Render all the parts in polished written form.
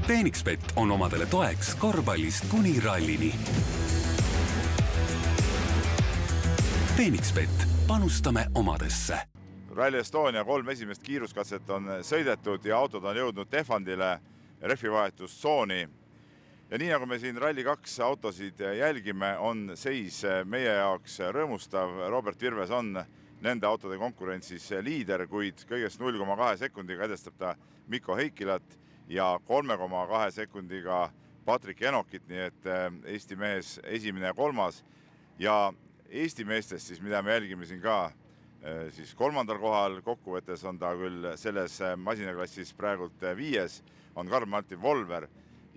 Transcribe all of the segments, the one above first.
Phoenixbet on omadele toeks korvpallist kuni rallini. Phoenixbet, panustame omadesse. Rally Estonia 3 esimest kiiruskatset on sõidetud ja autod on jõudnud Tehvandile rehvivahetustsooni. Ja nii nagu me siin Rally 2 autosid jälgime, on seis meie jaoks rõõmustav. Robert Virves on nende autode konkurentsis liider, kuid kõigest 0,2 sekundiga edestab ta Mikko Heikilat ja 3,2 sekundiga Patrik Enokit, nii et Eesti mees esimene ja kolmas. Ja Eesti meestest, siis mida me jälgime siin ka, siis kolmandal kohal, kokkuvõttes on ta küll selles masinaklassis praegult 5, on Karl-Martin Volver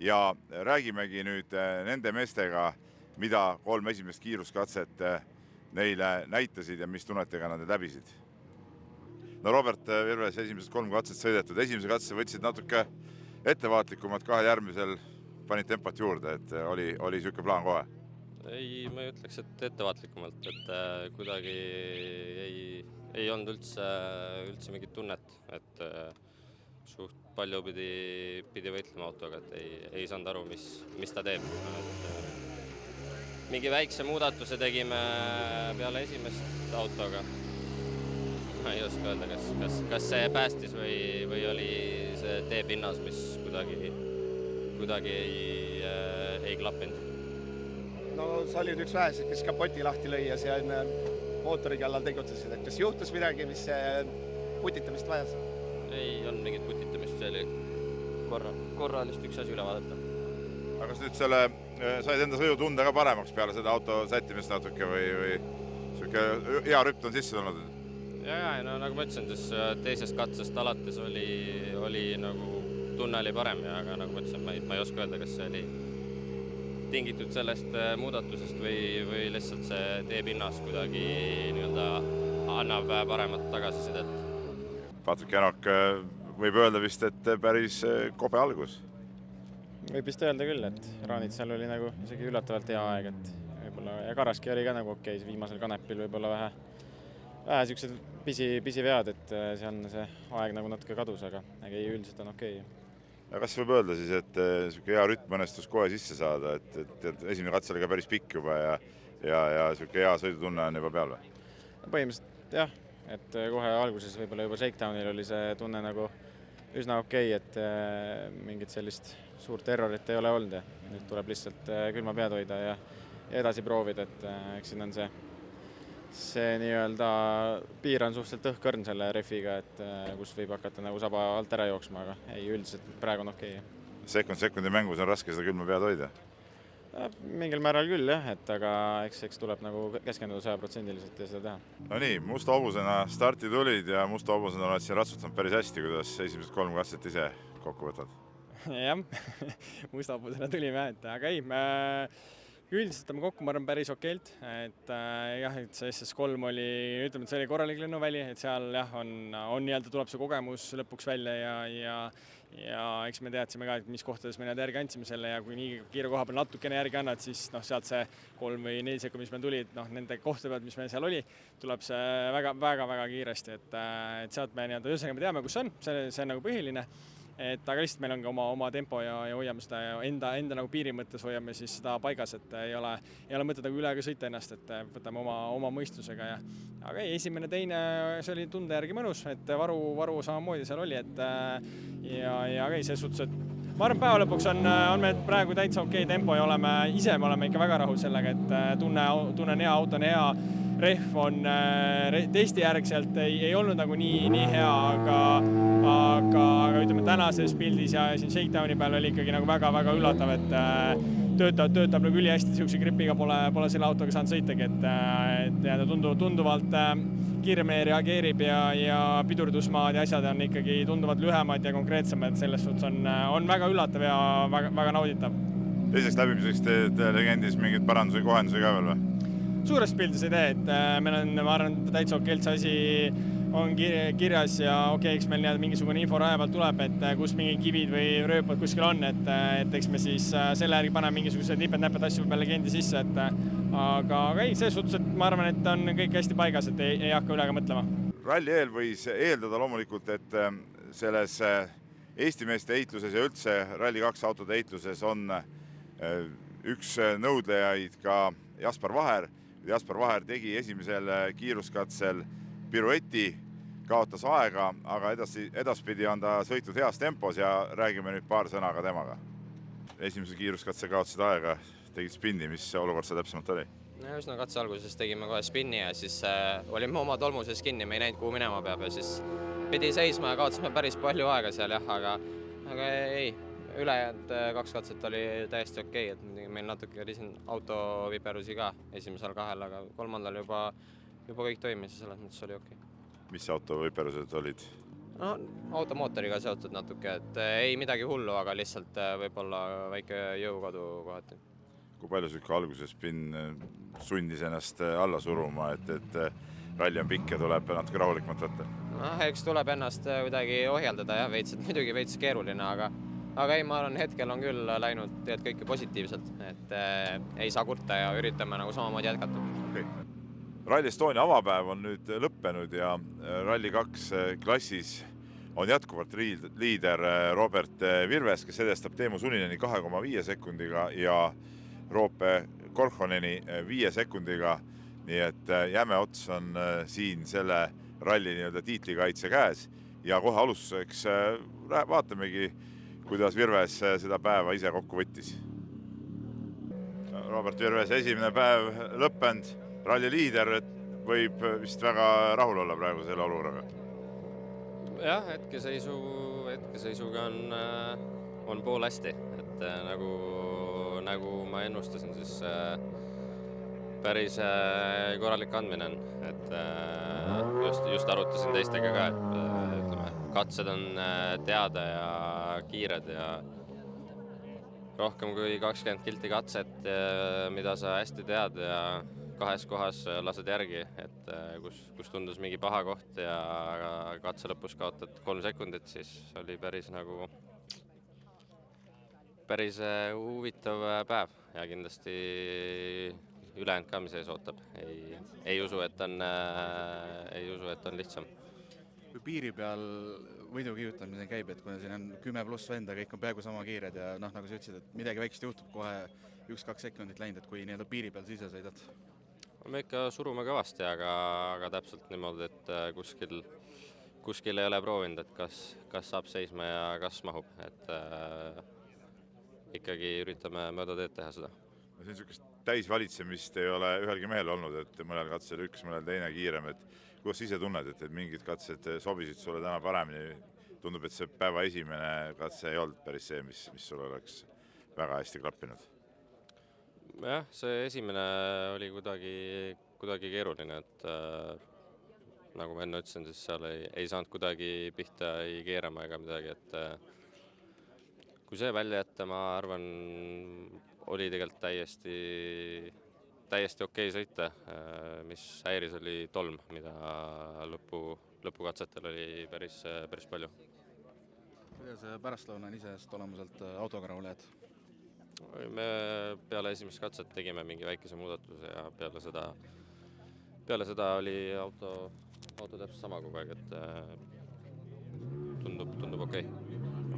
ja räägimegi nüüd nende meestega, mida 3 esimest kiiruskatset neile näitasid ja mis tunnetega nad läbisid. No Robert Virves esimesed 3 katset sõidetud, esimese katse võtsid natuke ettevaatlikumad, 2 järgmisel panid tempat juurde, et oli süke plaan kohe. Ei, ma ei ütleks, et ettevaatlikumalt, et kuidagi ei olnud üldse mingit tunnet, et suht palju pidi võitlema autoga, et ei saanud aru, mis ta teeb. Mingi väikse muudatuse tegime peale esimest autoga. Ma ei oska öelda, kas see päästis või oli see teepinnas, mis kuidagi ei klappinud. No sa olid üks väheseid, kes kapoti lahti lõi ja siin mootori kallal tegutsesid. Kas juhtus midagi, mis putitamist vajas? Ei olnud mingit putitamist, see oli korra lihtsalt üks asi üle vaadata. Aga kas nüüd said enda sõidutunde ka paremaks peale seda auto sättimist natuke või hea rüpt on sisse tulnud? Ja, no nagu ma ütlesin, teisest katsest alates oli nagu tunne oli parem, aga nagu ma ütlesin, ma ei oska öelda, kas see oli tingitud sellest muudatusest või lihtsalt see teepinnas kuidagi annab paremat tagasisidet. Patrik Enok võib öelda vist, et päris kobe algus. Võib vist öelda küll, et Raanit seal oli nagu isegi üllatavalt hea aeg, et võib-olla ja Karaski oli ka nagu okei, viimasel kanepil võib-olla vähe siuksed pisivead, et see aeg nagu natuke kadus, aga üldiselt on okei. Ja kas võib öelda siis, et hea rütm õnnestus kohe sisse saada, et esimene katse oli ka päris pikk juba ja hea sõidutunne on juba peal või? Põhimõtteliselt jah, et kohe alguses võib-olla juba shakedownil oli see tunne nagu üsna okei, et mingit sellist suurt errorit ei ole olnud ja nüüd tuleb lihtsalt külma pead hoida ja edasi proovida, et eks siin on see nii-öelda piir on suhteliselt õhkõrn selle refiga, et kus võib hakata nagu saba alt ära jooksma, aga üldiselt praegu on okei. Sekundi mängus on raske seda külma pead hoida? Mingil määral küll jah, et aga eks tuleb nagu keskenduda 100% ja seda teha. No nii, musta hobusena starti tulid ja musta hobusena oled siin ratsutanud päris hästi, kuidas esimesed 3 katset ise kokku võtad? Jah, musta hobusena tulime, aga ei, üldiselt me kokku, ma arvan, päris okeilt, et jah, et see SS3 oli, ütleme, et see oli korralik lennuväli, et seal jah, on tuleb see kogemus lõpuks välja ja eks me teadsime ka, et mis kohtades me need järgi andsime selle ja kui nii kiire koha peal natukene järgi annad, siis sealt see 3 või 4 sekund, mis meil tuli, nende kohtade pealt, mis meil seal oli, tuleb see väga kiiresti, et sealt me ühesõnaga me teame, kus on, see on nagu põhiline. Aga lihtsalt meil on ka oma tempo ja hoiame seda ja enda nagu piiri mõttes hoiame siis seda paigas, et ei ole mõtet nagu üle sõita ennast, et võtame oma mõistusega. Aga esimene, teine, see oli tunde järgi mõnus, et varu samamoodi seal oli, et ja selles suhtes, et ma arvan, päeva lõpuks on meil praegu täitsa okei tempo ja me oleme ikka väga rahul sellega, et tunne on hea, auto on hea, rehv on testi järgselt ei olnud nagu nii hea, aga ütleme tänases pildis ja siin shakedowni peal oli ikkagi nagu väga üllatav, et töötab nagu ülihästi, siukse gripiga pole selle autoga saanud sõitagi, et tunduvalt kiiremini reageerib ja pidurdusmaad ja asjad on ikkagi tunduvalt lühemad ja konkreetsemad, selles suhtes on väga üllatav ja väga nauditav. Teiseks läbimiseks teed legendis mingeid parandusi, kohendusi ka veel või? Suurest pildis ei tee, et meil on, ma arvan, täitsa okeilt see asi on kirjas ja eks meil mingisugune info raja pealt tuleb, et kus mingi kivid või rööpad kuskil on, et eks me siis selle järgi paneme mingisugused niped-näped asju peale legendi sisse, aga ei, selles suhtes, et ma arvan, et on kõik hästi paigas, et ei hakka üle ka mõtlema. Ralli eel võis eeldada loomulikult, et selles Eesti meeste heitluses ja üldse Rally2 autode heitluses on üks nõudlejaid ka Jaspar Vaher. Jaspar Vaher tegi esimesel kiiruskatsel pirueti, kaotas aega, aga edaspidi on ta sõitnud heas tempos ja räägime nüüd paar sõna ka temaga. Esimesel kiiruskatsel kaotasid aega, tegid spinni, mis olukord see täpsemalt oli? Üsna katse alguses tegime kohe spinni ja siis olime oma tolmuses kinni, me ei näinud, kuhu minema peab ja siis pidi seisma ja kaotasime päris palju aega seal jah, aga ei, ülejäänud 2 katset oli täiesti okei, et meil natuke oli siin autoviperusi ka esimesel 2, aga 3. juba kõik toimis ja selles mõttes oli okei. Mis autoviperused olid? No, automootoriga seotud natuke, et ei midagi hullu, aga lihtsalt võib-olla väike jõukodu kohati. Kui palju siuke alguses spinn sundis ennast alla suruma, et ralli on pikk ja tuleb natuke rahulikumalt võtta? Eks tuleb ennast kuidagi ohjeldada ja muidugi veits keeruline, aga ei, ma arvan, hetkel on küll läinud kõike positiivselt, et ei saa kurta ja üritame nagu samamoodi jätkata. Okay. Rally Estonia avapäev on nüüd lõppenud ja Rally2 klassis on jätkuvalt liider Robert Virves, kes edestab Teemu Sunineni 2,5 sekundiga ja Roope Korhoneni 5 sekundiga, nii et jäme ots on siin selle ralli tiitlikaitse käes ja kohe alustuseks vaatamegi, kuidas Virves seda päeva ise kokku võttis. Robert Virves, esimene päev lõppenud, ralli liider, võib vist väga rahul olla praegu selle olukorraga. Jah, hetkeseisuga on pool hästi, et nagu ma ennustasin, siis päris korralik andmine on, et just arutasin teistega ka, et katsed on teada ja kiired ja rohkem kui 20 kilti katset, mida sa hästi tead ja 2 kohas lased järgi, et kus tundus mingi paha koht ja katse lõpus kaotad 3 sekundit, siis oli päris huvitav päev ja kindlasti ülejäänud ka, mis ees ootab. Ei usu, et on lihtsam. Kui piiri peal võidu kihutamine käib, et kuna siin on 10+ venda, kõik on peaaegu sama kiired ja nagu sa ütlesid, et midagi väikest juhtub, kohe 1-2 sekundit läinud, et kui piiri peal sise sõidad? Me ikka surume kõvasti, aga täpselt niimoodi, et kuskil ei ole proovinud, et kas saab seisma ja kas mahub, et ikkagi üritame mööda teed teha seda. See on niisugust täisvalitsemist ei ole ühelgi mehel olnud, et mõnel katsel üks, mõnel teine kiirem, et kuidas sa ise tunned, et mingid katsed sobisid sulle täna paremini? Tundub, et see päeva esimene katse ei olnud päris see, mis sulle oleks väga hästi klappinud. Jah, see esimene oli kuidagi keeruline, et nagu ma enne ütlesin, siis seal ei saanud kuidagi pihta, ei keerama ega midagi, et kui see välja jätta, ma arvan, oli tegelikult täiesti okei sõita, mis häiris oli tolm, mida lõpukatsetel oli päris palju. Kuidas pärastlõuna on isest olemuselt autoga rahule jääd? Me peale esimest katset tegime mingi väikese muudatuse ja peale seda oli auto täpselt sama kogu aeg, et tundub okei.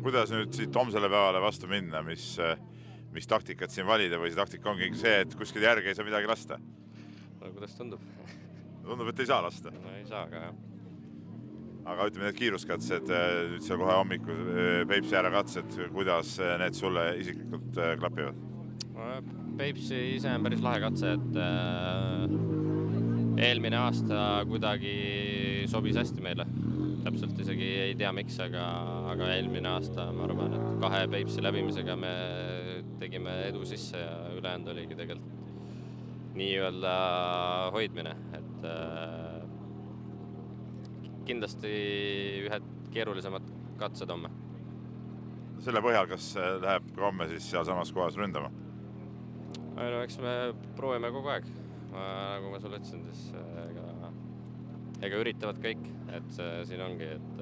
Kuidas nüüd siit homsele päevale vastu minna, mis taktikat siin valida või see taktika ongi see, et kuskil järgi ei saa midagi lasta? Kuidas tundub? Tundub, et ei saa lasta? No ei saa, aga jah. Aga ütleme need kiiruskatsed, nüüd seal kohe hommikul Peipsi ääre katsed, kuidas need sulle isiklikult klapivad? Peipsi ise on päris lahe katse, et eelmine aasta kuidagi sobis hästi meile. Täpselt isegi ei tea miks, aga eelmine aasta ma arvan, et 2 Peipsi läbimisega me tegime edu sisse ja ülejäänud oligi tegelikult nii-öelda hoidmine, et kindlasti ühed keerulisemad katsed homme. Selle põhjal, kas läheb ka homme siis seal samas kohas ründama? No, eks me proovime kogu aeg, nagu ma sulle ütlesin, siis ega üritavad kõik, et siin ongi, et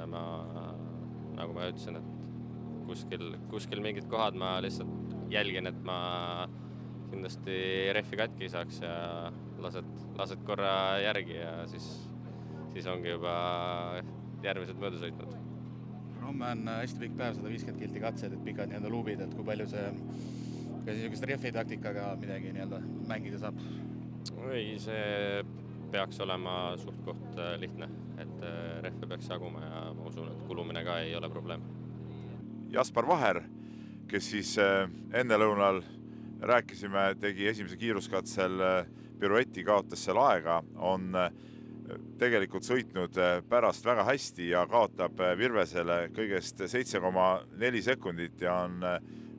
nagu ma ütlesin, et kuskil mingid kohad ma lihtsalt jälgin, et ma kindlasti rehvi katki ei saaks ja lased korra järgi ja siis ongi juba järgmised mööda sõitnud. Homme on hästi pikk päev, 150 kilti katsed, et pikad nii-öelda luubid, et kui palju see ka niisugust refi taktikaga midagi nii-öelda mängida saab? Ei, see peaks olema suht koht lihtne, et rehve peaks jaguma ja ma usun, et kulumine ka ei ole probleem. Jaspar Vaher, kes siis ennelõunal rääkisime, tegi esimese kiiruskatsel pirueti, kaotas seal aega, on tegelikult sõitnud pärast väga hästi ja kaotab Virvesele kõigest 7,4 sekundit ja on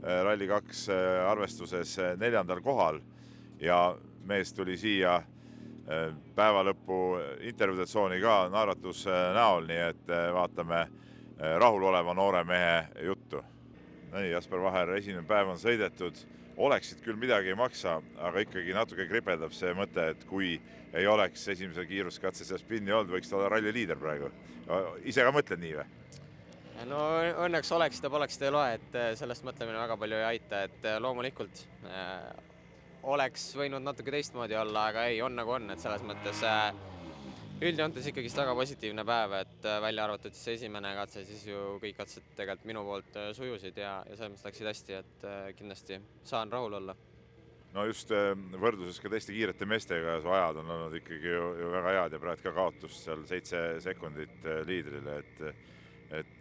Rally2 arvestuses 4. kohal ja mees tuli siia päevalõpu intervjuude tsooni ka naeratus näol, nii et vaatame rahuloleva noore mehe juttu. Nii, Jaspar Vaher, esimene päev on sõidetud, oleksid küll midagi ei maksa, aga ikkagi natuke kripeldab see mõte, et kui ei oleks esimese kiiruskatse seal spinni olnud, võiks ta olla ralli liider praegu. Ise ka mõtled nii või? No õnneks oleksid ja poleksid ei loe, et sellest mõtlemine väga palju ei aita, et loomulikult oleks võinud natuke teistmoodi olla, aga ei, on nagu on, et selles mõttes üldjoontes ikkagi väga positiivne päev, et välja arvatud siis esimene katse, siis ju kõik katsed tegelikult minu poolt sujusid ja selles mõttes läksid hästi, et kindlasti saan rahul olla. No just võrdluses ka teiste kiirete meestega, su ajad on olnud ikkagi ju väga head ja praegu ka kaotust seal 7 sekundit liidrile, et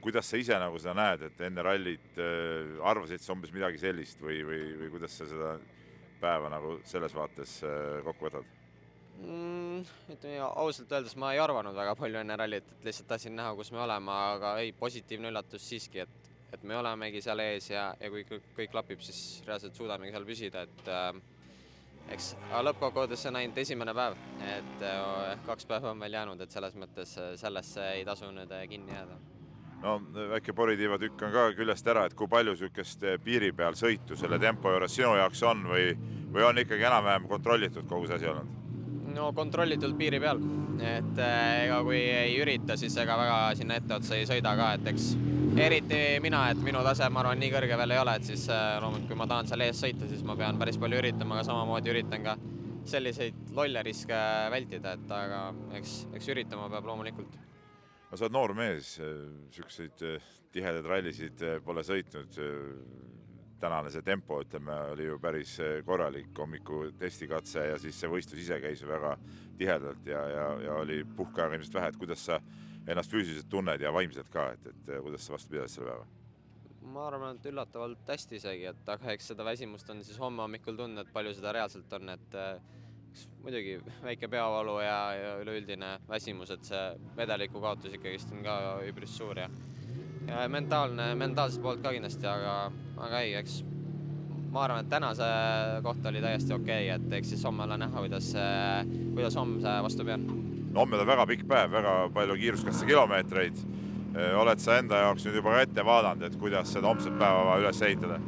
kuidas sa ise nagu seda näed, et enne rallit arvasid sa umbes midagi sellist või kuidas sa seda päeva nagu selles vaates kokku võtad? Ütleme, ausalt öeldes ma ei arvanud väga palju enne rallit, et lihtsalt tahtsin näha, kus me oleme, aga ei, positiivne üllatus siiski, et me olemegi seal ees ja kui kõik klapib, siis reaalselt suudamegi seal püsida, et eks lõppkokkuvõttes see on ainult esimene päev, et 2 päeva on veel jäänud, et selles mõttes sellesse ei tasu nüüd kinni jääda. No väike poritiiva tükk on ka küljest ära, et kui palju niisugust piiri peal sõitu selle tempo juures sinu jaoks on või on ikkagi enam-vähem kontrollitud kogu see asi olnud? No kontrollitult piiri peal, et ega kui ei ürita, siis ega väga sinna etteotsa ei sõida ka, et eks eriti mina, et minu tase, ma arvan, nii kõrge veel ei ole, et siis loomulikult, kui ma tahan seal ees sõita, siis ma pean päris palju üritama, aga samamoodi üritan ka selliseid lolle riske vältida, et aga eks üritama peab loomulikult. No sa oled noor mees, niisuguseid tihedaid rallisid pole sõitnud. Tänane see tempo, ütleme, oli ju päris korralik hommiku testikatse ja siis see võistlus ise käis ju väga tihedalt ja oli puhkeaega ilmselt vähe, et kuidas sa ennast füüsiliselt tunned ja vaimselt ka, et kuidas sa vastu pidasid selle päeva? Ma arvan, et üllatavalt hästi isegi, et aga eks seda väsimust on siis homme hommikul tundnud, et palju seda reaalselt on, et muidugi väike peavalu ja üleüldine väsimus, et see vedeliku kaotus ikkagi on ka üpris suur ja mentaalselt poolt ka kindlasti, aga ei, eks ma arvan, et tänase kohta oli täiesti okei, et eks siis homme ole näha, kuidas homme see vastu pean. No homme on väga pikk päev, väga palju kiiruskatse kilomeetreid. Oled sa enda jaoks nüüd juba ette vaadanud, et kuidas seda homset päeva üles ehitada?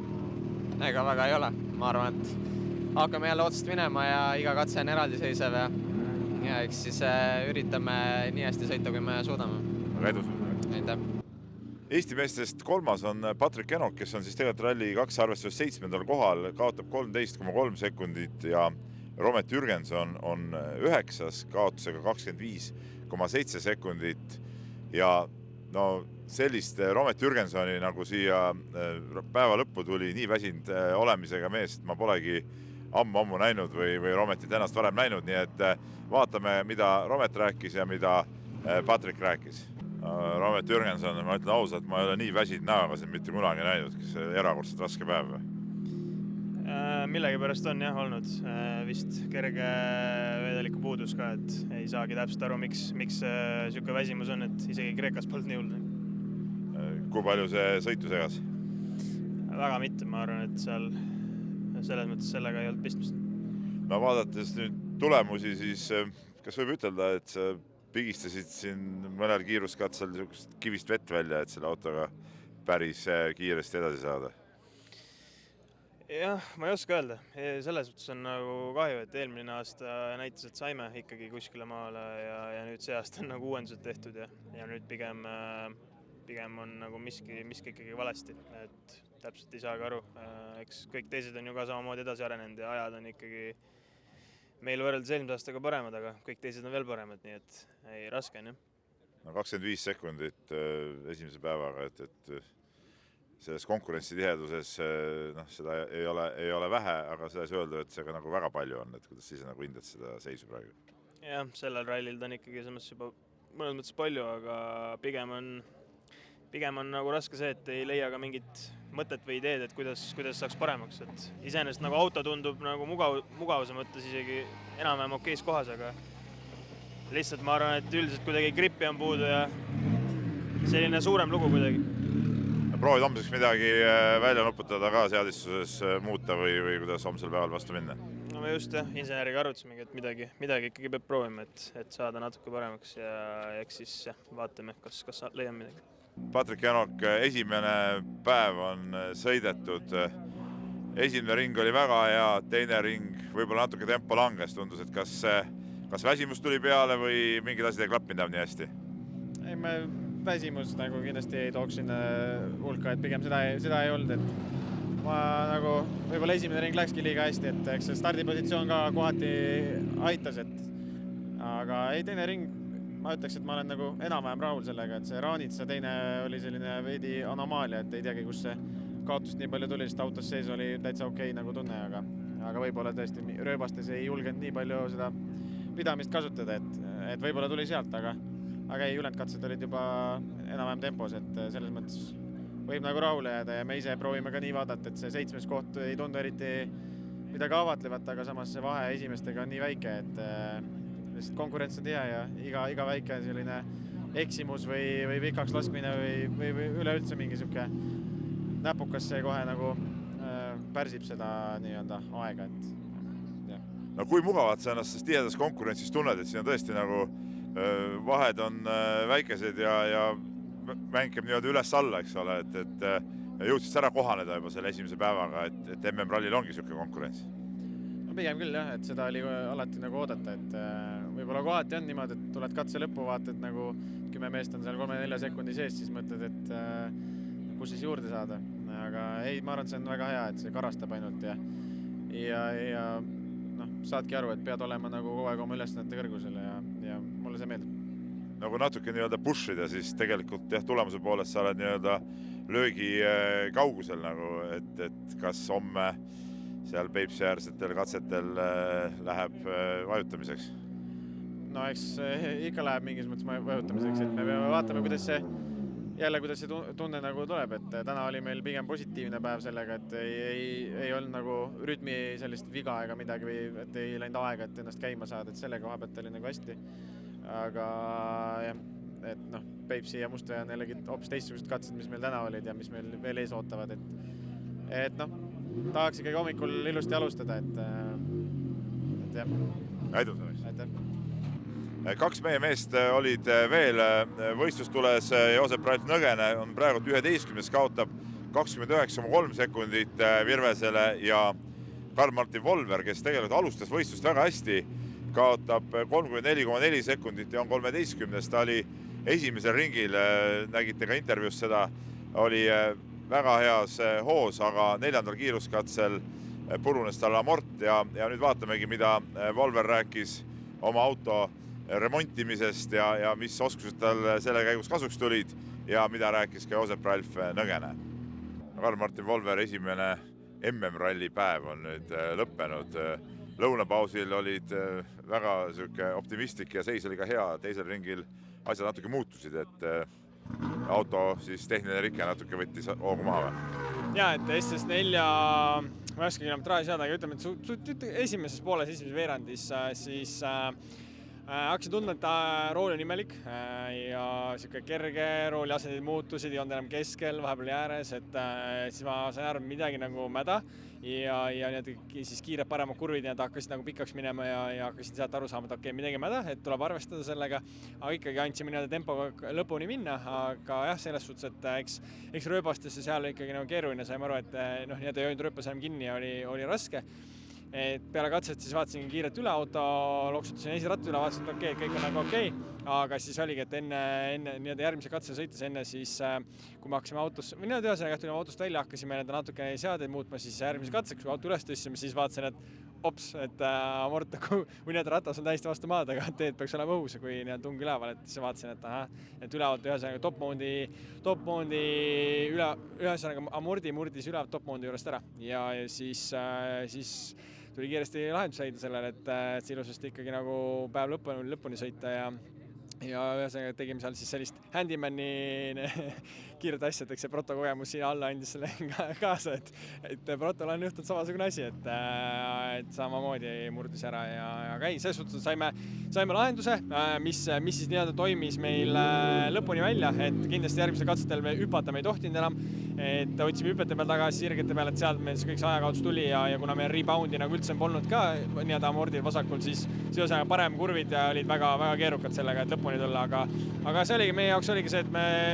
Ega väga ei ole. Ma arvan, et hakkame jälle otsast minema ja iga katse on eraldiseisev ja eks siis üritame nii hästi sõita, kui me suudame. Aga edu sulle. Aitäh. Eesti meestest 3. on Patrik Enok, kes on siis tegelikult Rally2 arvestuses 7. kohal, kaotab 13,3 sekundit ja Romet Jürgenson on 9. kaotusega 25,7 sekundit ja no sellist Romet Jürgensoni nagu siia päeva lõppu tuli nii väsinud olemisega meest, ma polegi ammu näinud või Rometit ennast varem näinud, nii et vaatame, mida Romet rääkis ja mida Patrik rääkis. Romet Jürgenson, ma ütlen ausalt, ma ei ole nii väsinud näoga siin mitte kunagi näinud, kes erakordselt raske päev või? Millegi pärast on jah olnud vist kerge vedeliku puudus ka, et ei saagi täpselt aru, miks niisugune väsimus on, et isegi Kreekas polnud nii hull. Kui palju see sõitu segas? Väga mitte, ma arvan, et seal selles mõttes sellega ei olnud pistmist. No vaadates nüüd tulemusi, siis kas võib ütelda, et sa pigistasid siin mõnel kiiruskatsel kivist vett välja, et selle autoga päris kiiresti edasi saada? Jah, ma ei oska öelda. Selles mõttes on nagu kahju, et eelmine aasta näitas, et saime ikkagi kuskile maale ja nüüd see aasta on nagu uuendused tehtud ja nüüd pigem on nagu miski ikkagi valesti, et täpselt ei saagi aru. Eks kõik teised on ju ka samamoodi edasi arenenud ja ajad on ikkagi meil võrreldes eelmise aastaga paremad, aga kõik teised on veel paremad, nii et ei, raske on jah. 25 sekundit esimese päevaga, et selles konkurentsitiheduses seda ei ole vähe, aga seda ei saa öelda, et see ka nagu väga palju on, et kuidas siis nagu hindad seda seisu praegu? Jah, sellel rallil ta on ikkagi selles juba mõnes mõttes palju, aga pigem on nagu raske see, et ei leia ka mingit mõtet või ideed, et kuidas saaks paremaks. Et iseenesest nagu auto tundub nagu mugavuse mõttes isegi enam-vähem okeis kohas, aga lihtsalt ma arvan, et üldiselt kuidagi grippi on puudu ja selline suurem lugu kuidagi. Proovid homseks midagi välja nuputada ka seadistuses muuta või kuidas homsel päeval vastu minna? No me just inseneriga arvutasimegi, et midagi ikkagi peab proovima, et saada natuke paremaks ja eks siis vaatame, kas leiame midagi. Patrik Janok, esimene päev on sõidetud. Esimene ring oli väga hea, teine ring võib-olla natuke tempo langes, tundus, et kas väsimus tuli peale või mingid asjad ei klappinud nii hästi? Ei, me väsimus nagu kindlasti ei tooks sinna hulka, et pigem seda ei olnud, et ma nagu võib-olla esimene ring läkski liiga hästi, et eks see stardipositsioon ka kohati aitas, aga ei, teine ring, ma ütleks, et ma olen nagu enam-vähem rahul sellega, et see Raanitsa teine oli selline veidi anomaalia, et ei teagi, kus see kaotust nii palju tuli, sest autos sees oli täitsa okei nagu tunne, aga võib-olla tõesti rööbastes ei julgenud nii palju seda pidamist kasutada, et võib-olla tuli sealt, aga ei, ülejäänud katsed olid juba enam-vähem tempos, et selles mõttes võib nagu rahule jääda ja me ise proovime ka nii vaadata, et see 7. koht ei tundu eriti midagi avatlevat, aga samas see vahe esimestega on nii väike, et lihtsalt konkurents on hea ja iga väike selline eksimus või pikaks laskmine või üleüldse mingi siuke näpukas see kohe nagu pärsib seda nii-öelda aega, et jah. No kui mugavad sa ennast tihedas konkurentsis tunned, et siin on tõesti nagu vahed on väikesed ja mäng käib niimoodi üles-alla, eks ole, et jõudsid ära kohaneda juba selle esimese päevaga, et MM-rallil ongi siuke konkurents? No pigem küll jah, et seda oli alati nagu oodata, et võib-olla kohati on niimoodi, et tuled katse lõppu, vaatad nagu 10 meest on seal 3-4 sekundi sees, siis mõtled, et kus siis juurde saada. Aga ei, ma arvan, et see on väga hea, et see karastab ainult ja saadki aru, et pead olema nagu kogu aeg oma ülesannete kõrgusele ja mulle see meeldib. Nagu natuke nii-öelda push'ida, siis tegelikult tulemuse poolest sa oled nii-öelda löögi kaugusel nagu, et kas homme seal Peipsi-äärsetel katsetel läheb vajutamiseks? No eks ikka läheb mingis mõttes vajutamiseks, et me peame vaatama, kuidas see tunne nagu tuleb, et täna oli meil pigem positiivne päev sellega, et ei olnud nagu rütmi sellist viga ega midagi või et ei läinud aega, et ennast käima saada, et selle koha pealt oli nagu hästi. Aga jah, et Peipsi ja Mustaja on jällegi hoopis teistsugused katsed, mis meil täna olid ja mis meil veel ees ootavad, et tahaks ikkagi hommikul ilusti alustada, et jah. Aidu selleks. Aitäh. 2 meie meest olid veel võistlustules. Joosep Ralf Nõgene on praegu 11. kaotab 29,3 sekundit Virvesele ja Karl-Martin Volver, kes tegelikult alustas võistlust väga hästi, kaotab 34,4 sekundit ja on 13. Ta oli esimesel ringil, nägite ka intervjuus seda, oli väga heas hoos, aga 4. kiiruskatsel purunes tal amort ja nüüd vaatamegi, mida Volver rääkis oma auto remontimisest ja mis oskused tal selle käigus kasuks tulid ja mida rääkis ka Joosep Ralf Nõgene. Karl-Martin Volver esimene MM-ralli päev on nüüd lõppenud. Lõunapausil olid väga optimistlik ja seis oli ka hea. Teisel ringil asjad natuke muutusid, et auto siis tehniline rike natuke võttis hoogu maha või? Ja, et SS4 ma ei oska kilometraaži saada, aga ütleme, et esimeses pooles, esimeses veerandis siis hakkasin tundma, et rool on imelik ja siuke kerge, rooli asendid muutusid, ei olnud enam keskel, vahepeal ääres, et siis ma sain aru, midagi nagu mäda ja siis kiired paremad kurvid ja hakkasid nagu pikaks minema ja hakkasid sealt aru saama, et okei, midagi mäda, et tuleb arvestada sellega, aga ikkagi andsime tempoga lõpuni minna, aga jah, selles suhtes, et eks rööbastesse seal ikkagi nagu keeruline, saime aru, et ei hoidnud rööpas enam kinni ja oli raske. Et peale katset siis vaatasin kiirelt üle auto, loksutasin esiratta üle, vaatasin, et okei, kõik on nagu okei, aga siis oligi, et enne järgmise katse sõites enne siis, kui me hakkasime autosse, tulime autost välja, hakkasime natukene seadeid muutma, siis järgmise katseks, kui auto üles tõstsime, siis vaatasin, et ops, et kui need ratas on täiesti vastu maad, aga teed peaks olema õhus, kui need tung üleval, et siis vaatasin, et ahah, et ülevalt ühesõnaga top-moundi ühesõnaga amordi murdis ülevalt top-moundi juurest ära ja siis tuli kiiresti lahendus leida sellele, et ilusasti ikkagi nagu päev lõpuni sõita ja ühesõnaga tegime seal siis sellist handymani kiiret asja, et eks see Proto kogemus siin alla andis selle kaasa, et Protol on juhtunud samasugune asi, et samamoodi murdis ära ja käi, selles suhtes saime lahenduse, mis siis nii-öelda toimis meil lõpuni välja, et kindlasti järgmisel katsetel me hüpata me ei tohtinud enam, et otsime hüpete peal tagasi sirgete peal, et sealt meil see kõik see ajakaotus tuli ja kuna meil reboundi nagu üldse polnud ka nii-öelda amordil vasakul, siis ühesõnaga parem kurvid olid väga keerukad sellega, et lõpuni tulla, aga see oligi, meie jaoks oligi see, et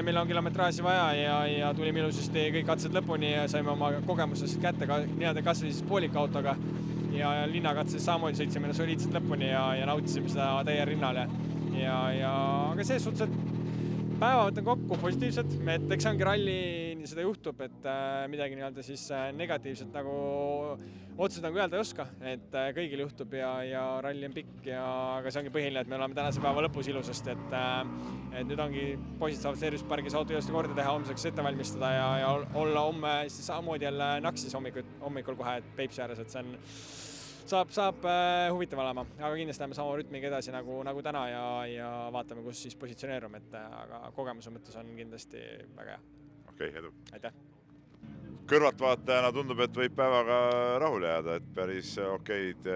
meil on kilometraaži vaja ja tulime ilusasti kõik katsed lõpuni ja saime oma kogemusest kätte nii-öelda kas või siis poolika autoga ja linnakatses samamoodi sõitsime soliidselt lõpuni ja nautisime seda täie rinnale aga selles suhtes, et päeva võtan kokku positiivselt, et eks ongi ralli, nii seda juhtub, et midagi nii-öelda siis negatiivselt nagu otseselt nagu öelda ei oska, et kõigil juhtub ja ralli on pikk aga see ongi põhiline, et me oleme tänase päeva lõpus ilusasti, et nüüd ongi poisid saavad Service Pargis auto ilusti korda teha, homseks ette valmistada ja olla homme siis samamoodi jälle Naksis hommikul kohe Peipsi ääres, et see on saab huvitav olema, aga kindlasti läheme sama rütmiga edasi nagu täna ja vaatame, kus siis positsioneerume, aga kogemuse mõttes on kindlasti väga hea. Okei, edu. Aitäh. Kõrvaltvaatajana tundub, et võib päevaga rahule jääda, et päris okeid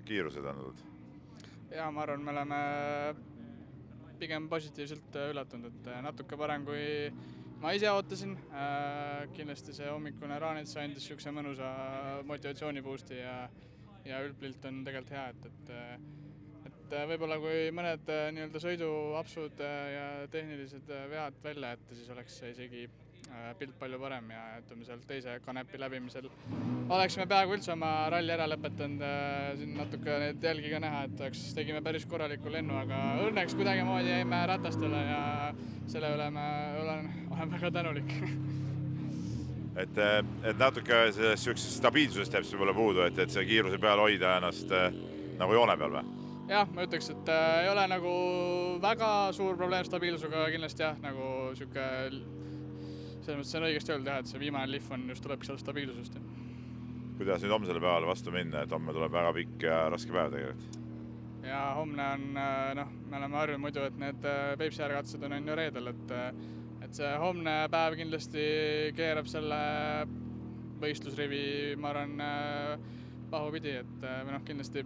kiirused on olnud. Ja ma arvan, me oleme pigem positiivselt üllatunud, et natuke parem kui ma ise ootasin. Kindlasti see hommikune Raanits andis niisuguse mõnusa motivatsioonipuusti ja üldpilt on tegelikult hea, et võib-olla kui mõned nii-öelda sõiduapsud ja tehnilised vead välja jätta, siis oleks isegi pilt palju parem ja ütleme sealt teise kanepi läbimisel oleksime peaaegu üldse oma ralli ära lõpetanud. Siin natuke neid jälgi ka näha, et tegime päris korraliku lennu, aga õnneks kuidagimoodi jäime ratastele ja selle üle olen väga tänulik. Et natuke sellist stabiilsusest jääb võib-olla puudu, et see kiiruse peal hoida ennast nagu joone peal või? Jah, ma ütleks, et ei ole nagu väga suur probleem stabiilsusega kindlasti jah, nagu siuke selles mõttes on õigesti öelda, et see viimane lihv tulebki seal stabiilsusest. Kuidas nüüd homsele päevale vastu minna, et homme tuleb väga pikk ja raske päev tegelikult? Ja homne on, me oleme harjunud muidu, et need Peipsi äärekatsed on ju reedel, et see homne päev kindlasti keerab selle võistlusrivi, ma arvan, pahupidi, et kindlasti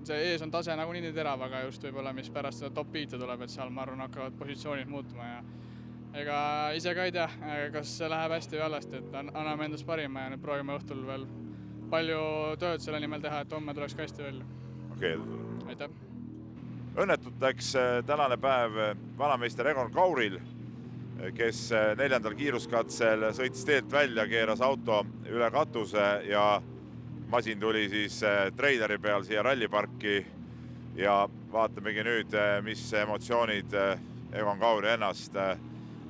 see ees on tase nagunii nii terav, aga just võib-olla, mis pärast seda top 5 tuleb, et seal, ma arvan, hakkavad positsioonid muutuma ja ega ise ka ei tea, kas see läheb hästi või halvasti, et anname endast parima ja nüüd proovime õhtul veel palju tööd selle nimel teha, et homme tuleks ka hästi välja. Okei. Aitäh. Õnnetult läks tänane päev vanameister Egon Kauril, kes 4. kiiruskatsel sõitis teelt välja, keeras auto üle katuse ja masin tuli siis treileri peal siia ralliparki ja vaatamegi nüüd, mis emotsioonid Egon Kauri ennast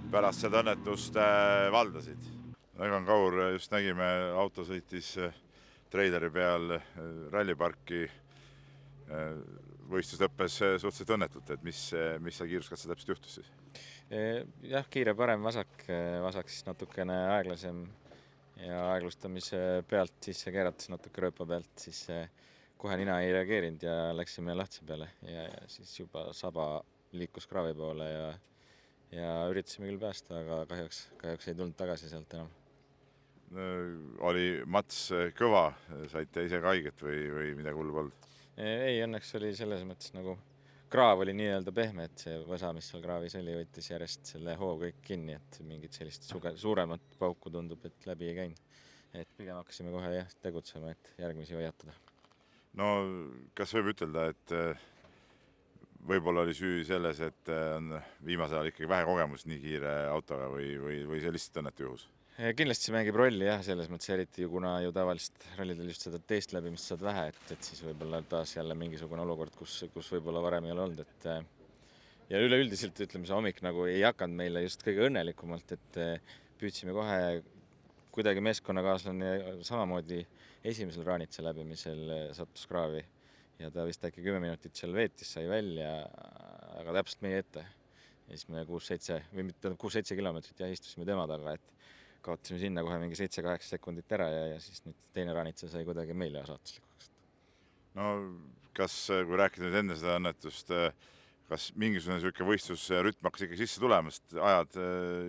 pärast seda õnnetust valdasid. Egon Kaur, just nägime, auto sõitis treileri peal ralliparki, võistlus lõppes suhteliselt õnnetult, et mis seal kiiruskatse täpselt juhtus siis? Jah, kiire parem vasak siis natukene aeglasem ja aeglustamise pealt sisse keerates natuke rööpa pealt, siis kohe nina ei reageerinud ja läksime lahtse peale ja siis juba saba liikus kraavi poole ja üritasime küll päästa, aga kahjuks ei tulnud tagasi sealt enam. Oli Mats kõva, saite ise ka haiget või midagi hullu polnud? Ei, õnneks oli selles mõttes nagu kraav oli nii-öelda pehme, et see võsa, mis seal kraavis oli, võttis järjest selle hoo kõik kinni, et mingit sellist suuremat pauku tundub, et läbi ei käinud. Et pigem hakkasime kohe tegutsema, et järgmisi hoiatada. No kas võib ütelda, et võib-olla oli süü selles, et on viimasel ajal ikkagi vähe kogemus nii kiire autoga või see lihtsalt õnnetu juhus? Kindlasti see mängib rolli jah, selles mõttes eriti kuna ju tavaliselt rallidel just seda teist läbimist saad vähe, et siis võib-olla taas jälle mingisugune olukord, kus võib-olla varem ei ole olnud. Ja üleüldiselt ütleme, see hommik nagu ei hakanud meile just kõige õnnelikumalt, et püüdsime kuidagi meeskonnakaaslane samamoodi esimesel Raanitsa läbimisel sattus kraavi ja ta vist äkki 10 minutit seal veetis, sai välja, aga täpselt meie ette. Ja siis me 6-7 kilomeetrit istusime tema taga, et kaotasime sinna kohe mingi 7-8 sekundit ära ja siis nüüd teine Raanitsa sai kuidagi meile saatuslikuks. No kas, kui rääkida nüüd enne seda õnnetust, kas mingisugune selline võistlusrütm hakkas ikka sisse tulemast, ajad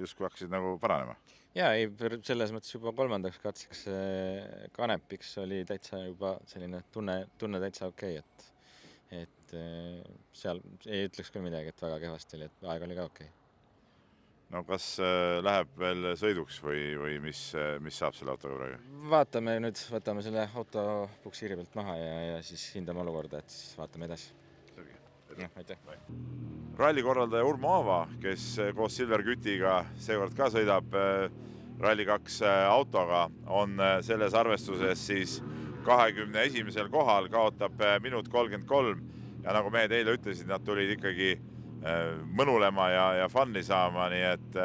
justkui hakkasid nagu paranema? Jaa, ei, selles mõttes juba 3. katseks Kanepiks oli täitsa juba selline tunne täitsa okei, et seal ei ütleks küll midagi, et väga kehvasti oli, et aeg oli ka okei. No kas läheb veel sõiduks või mis saab selle autoga praegu? Vaatame nüüd, võtame selle auto puksiiri pealt maha ja siis hindame olukorda, et siis vaatame edasi. Aitäh. Rallikorraldaja Urmo Aava, kes koos Silver Kütiga seekord ka sõidab Rally2 autoga, on selles arvestuses siis 21. kohal, kaotab minut 33 ja nagu mehed eile ütlesid, nad tulid ikkagi mõnulema ja fun'i saama, nii et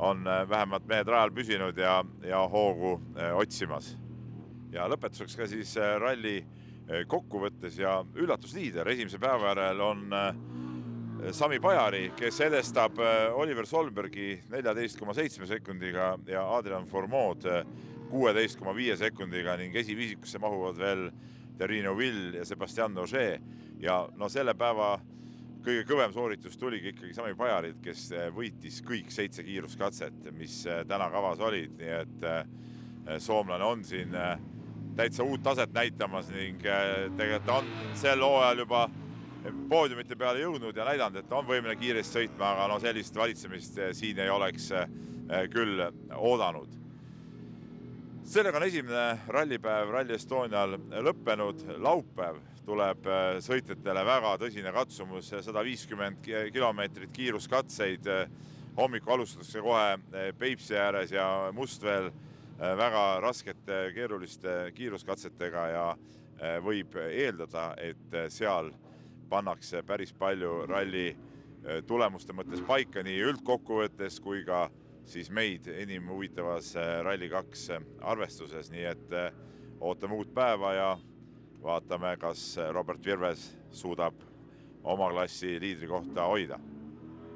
on vähemalt mehed rajal püsinud ja hoogu otsimas. Ja lõpetuseks ka siis ralli kokkuvõttes ja üllatusliider esimese päeva järel on Sami Pajari, kes edestab Oliver Solbergi 14,7 sekundiga ja Adrian Formood 16,5 sekundiga ning esiviisikusse mahuvad veel Terrino Vill ja Sebastian Noger. Ja no selle päeva kõige kõvem sooritus tuligi ikkagi Sami Pajarilt, kes võitis kõik 7 kiiruskatset, mis täna kavas olid, nii et soomlane on siin täitsa uut taset näitamas ning tegelikult on sel hooajal juba poodiumite peale jõudnud ja näidanud, et on võimeline kiiresti sõitma, aga no sellist valitsemist siin ei oleks küll oodanud. Sellega on esimene rallipäev Rally Estonial lõppenud. Laupäev tuleb sõitjatele väga tõsine katsumus, 150 kilomeetrit kiiruskatseid. Hommiku alustatakse kohe Peipsi ääres ja Mustveel väga raskete, keeruliste kiiruskatsetega ja võib eeldada, et seal pannakse päris palju ralli tulemuste mõttes paika nii üldkokkuvõttes kui ka siis meid enim huvitavas Rally2 arvestuses, nii et ootame uut päeva ja vaatame, kas Robert Virves suudab oma klassi liidri kohta hoida.